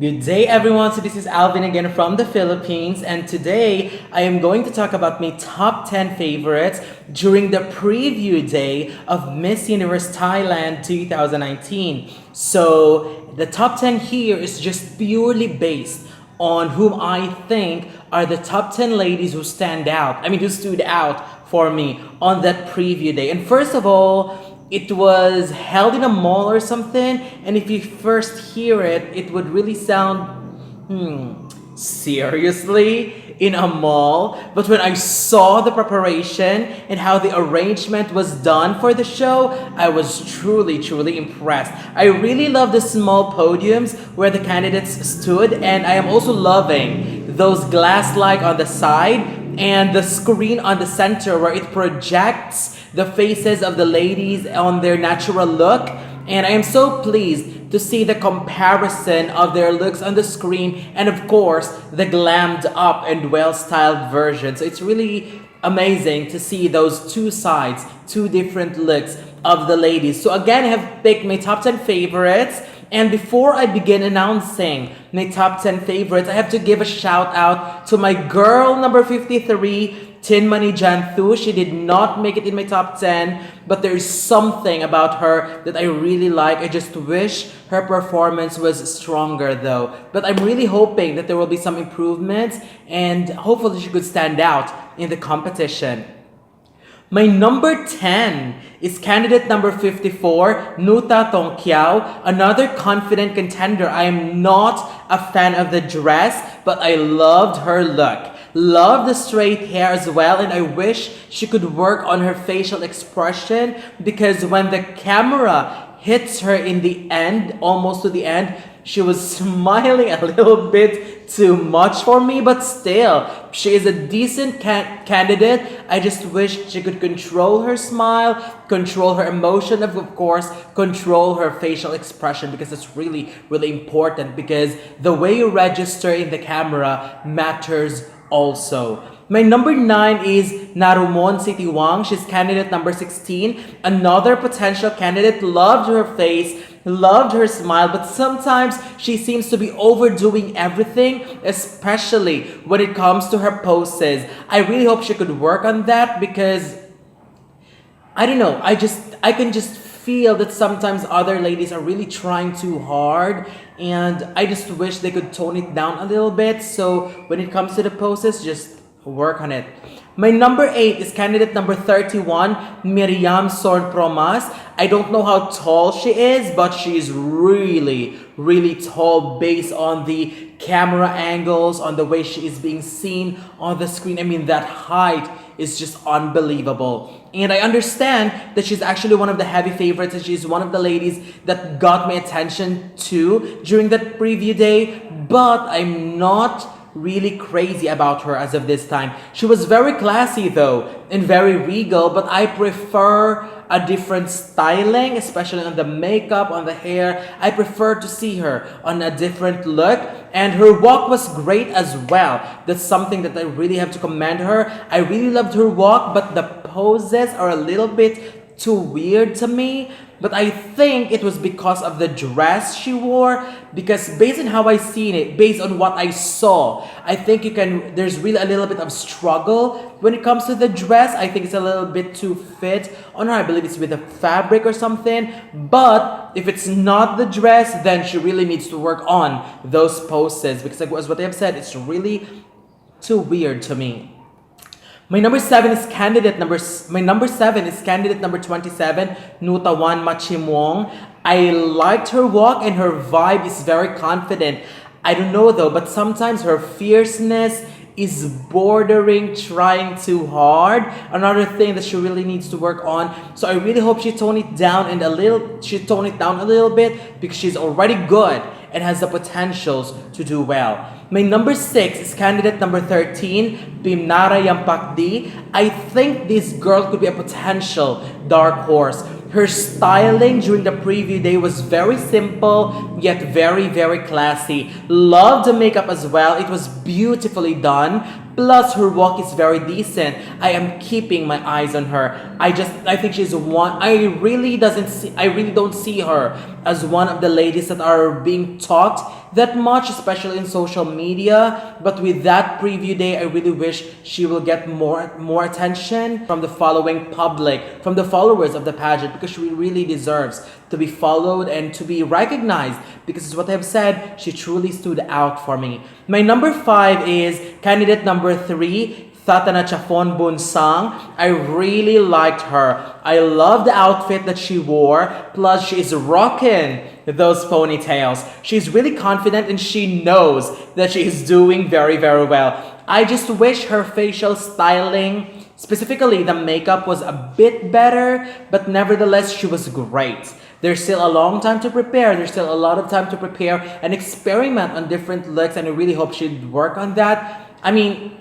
Good day, everyone. So this is Alvin again from the Philippines, and today I am going to talk about my top 10 favorites during the preview day of Miss Universe Thailand 2019. So the top 10 here is just purely based on whom I think are the top 10 ladies who stand out. Who stood out for me on that preview day. And first of all, it was held in a mall or something, and if you first hear it, it would really sound, seriously? In a mall? But when I saw the preparation and how the arrangement was done for the show, I was truly impressed. I really love the small podiums where the candidates stood, and I am also loving those glass like on the side and the screen on the center where it projects the faces of the ladies on their natural look. And I am so pleased to see the comparison of their looks on the screen and of course the glammed up and well-styled version. So it's really amazing to see those two sides, two different looks of the ladies. So again, I have picked my top 10 favorites. And before I begin announcing my top 10 favorites, I have to give a shout out to my girl number 53, Tinmanee Jantho. She did not make it in my top 10, but there is something about her that I really like. I just wish her performance was stronger though. But I'm really hoping that there will be some improvements and hopefully she could stand out in the competition. My number 10 is candidate number 54, Nuttha Thongkaew, another confident contender. I am not a fan of the dress, but I loved her look. Love the straight hair as well, and I wish she could work on her facial expression because when the camera hits her in the end, almost to the end, she was smiling a little bit too much for me, but still, she is a decent candidate. I just wish she could control her smile, control her emotion, of course, control her facial expression because it's really important because the way you register in the camera matters also. My number 9 is Naruemon Sittiwang. She's candidate number 16. Another potential candidate. Loved her face, loved her smile, but sometimes she seems to be overdoing everything, especially when it comes to her poses. I really hope she could work on that because I don't know, I can just feel that sometimes other ladies are really trying too hard, and I just wish they could tone it down a little bit. So when it comes to the poses, just work on it. My number 8 is candidate number 31, Miriam Sornprommas. I don't know how tall she is, but she is really tall based on the camera angles, on the way she is being seen on the screen. That height is just unbelievable. And I understand that she's actually one of the heavy favorites and she's one of the ladies that got my attention too during that preview day, but I'm not really crazy about her as of this time. She was very classy though and very regal, but I prefer a different styling, especially on the makeup, on the hair. I prefer to see her on a different look, and her walk was great as well. That's something that I really have to commend her. I really loved her walk, but the poses are a little bit too weird to me. But I think it was because of the dress she wore, because based on how I seen it, based on what I saw, I think there's really a little bit of struggle when it comes to the dress. I think it's a little bit too fit on her. I believe it's with a fabric or something. But if it's not the dress, then she really needs to work on those poses because as what I have said, it's really too weird to me. My number 7 is candidate number 27, Nuttawan Matchimwong. I liked her walk and her vibe is very confident. I don't know though, but sometimes her fierceness is bordering trying too hard. Another thing that she really needs to work on. So I really hope she tone it down a little bit because she's already good and has the potentials to do well. My number 6 is candidate number 13, Pimnara Yampakdee. I think this girl could be a potential dark horse. Her styling during the preview day was very simple, yet very classy. Loved the makeup as well. It was beautifully done. Plus, her walk is very decent. I am keeping my eyes on her. I think she's one. I really don't see her as one of the ladies that are being talked that much, especially in social media. But with that preview day, I really wish she will get more attention from the following public, from the followers of the pageant, because she really deserves to be followed and to be recognized, because as what I've said, she truly stood out for me. My number 5 is candidate number 3, Thanatchaphon Boonsang. I really liked her. I love the outfit that she wore. Plus, she is rocking those ponytails. She's really confident and she knows that she is doing very, very well. I just wish her facial styling, specifically the makeup, was a bit better, but nevertheless, she was great. There's still a long time to prepare. There's still a lot of time to prepare and experiment on different looks, and I really hope she'd work on that. I mean,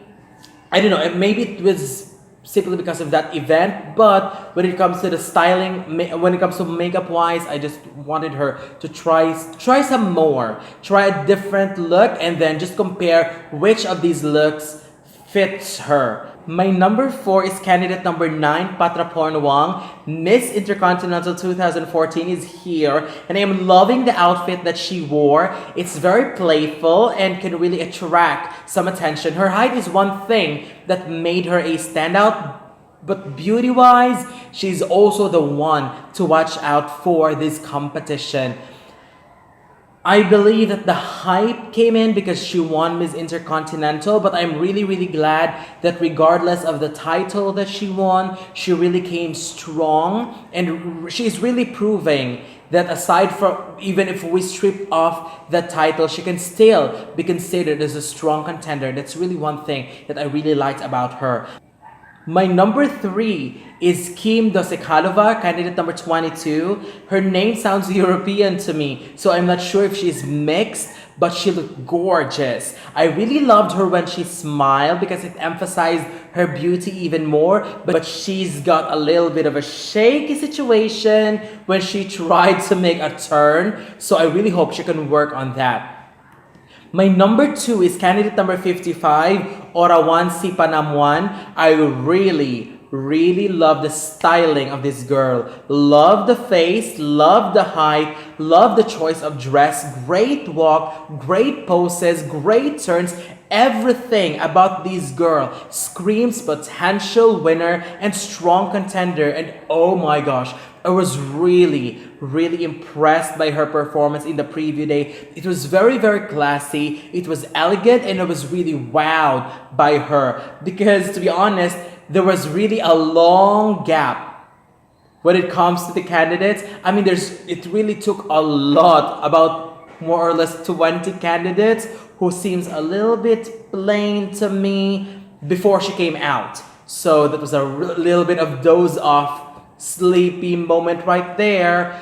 I don't know, maybe it was simply because of that event, but when it comes to the styling, when it comes to makeup wise, I just wanted her to try some more, try a different look, and then just compare which of these looks fits her. My number 4 is candidate number 9, Patraporn Wang. Miss Intercontinental 2014 is here, and I am loving the outfit that she wore. It's very playful and can really attract some attention. Her height is one thing that made her a standout, but beauty-wise, she's also the one to watch out for this competition. I believe that the hype came in because she won Miss Intercontinental, but I'm really, really glad that regardless of the title that she won, she really came strong, and she's really proving that aside from, even if we strip off the title, she can still be considered as a strong contender. That's really one thing that I really liked about her. My number 3 is Kim Docekalova, candidate number 22. Her name sounds European to me, so I'm not sure if she's mixed, but she looked gorgeous. I really loved her when she smiled because it emphasized her beauty even more, but she's got a little bit of a shaky situation when she tried to make a turn, so I really hope she can work on that. My number 2 is candidate number 55, Orawan Seepanamwan. I really love the styling of this girl. Love the face, love the height, love the choice of dress, great walk, great poses, great turns. Everything about this girl screams potential winner and strong contender, and oh my gosh, I was really impressed by her performance in the preview day. It was very classy, it was elegant, and I was really wowed by her because, to be honest, there was really a long gap when it comes to the candidates. I mean, it really took a lot, about more or less 20 candidates who seems a little bit plain to me before she came out. So that was a little bit of doze off, sleepy moment right there.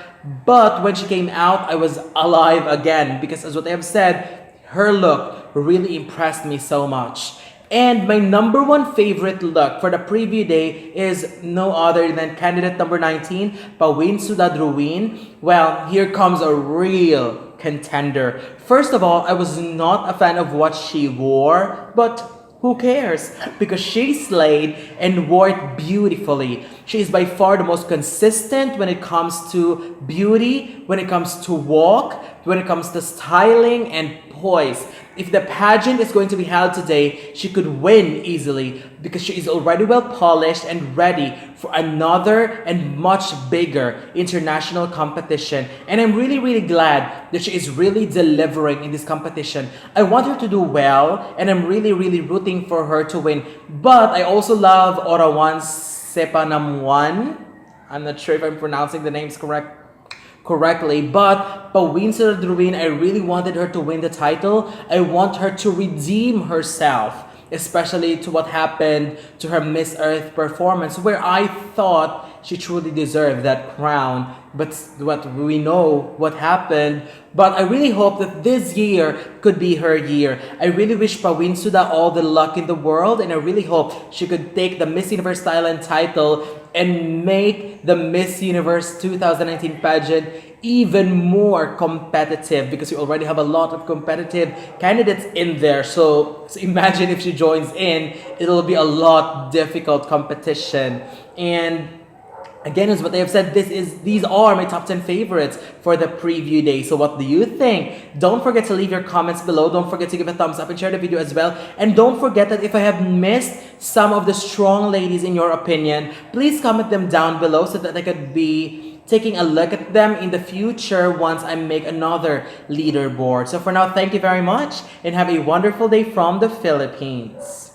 But when she came out, I was alive again because, as what I have said, her look really impressed me so much. And my number 1 favorite look for the preview day is no other than candidate number 19, Paweensuda Drouin. Well, here comes a real contender. First of all, I was not a fan of what she wore, but who cares? Because she slayed and wore it beautifully. She is by far the most consistent when it comes to beauty, when it comes to walk, when it comes to styling and poise. If the pageant is going to be held today, she could win easily because she is already well polished and ready for another and much bigger international competition. And I'm really glad that she is really delivering in this competition. I want her to do well, and I'm really rooting for her to win. But I also love Orawan's Seepanamwan. I'm not sure if I'm pronouncing the names correctly, but Paweensuda Drouin, I really wanted her to win the title. I want her to redeem herself, especially to what happened to her Miss Earth performance, where I thought she truly deserved that crown. But what we know what happened. But I really hope that this year could be her year. I really wish Paweensuda all the luck in the world, and I really hope she could take the Miss Universe Thailand title and make the Miss Universe 2019 pageant even more competitive, because we already have a lot of competitive candidates in there. So imagine if she joins in, it'll be a lot difficult competition. And Again, as what they have said, these are my top 10 favorites for the preview day. So what do you think? Don't forget to leave your comments below. Don't forget to give a thumbs up and share the video as well. And don't forget that if I have missed some of the strong ladies in your opinion, please comment them down below so that I could be taking a look at them in the future once I make another leaderboard. So for now, thank you very much and have a wonderful day from the Philippines.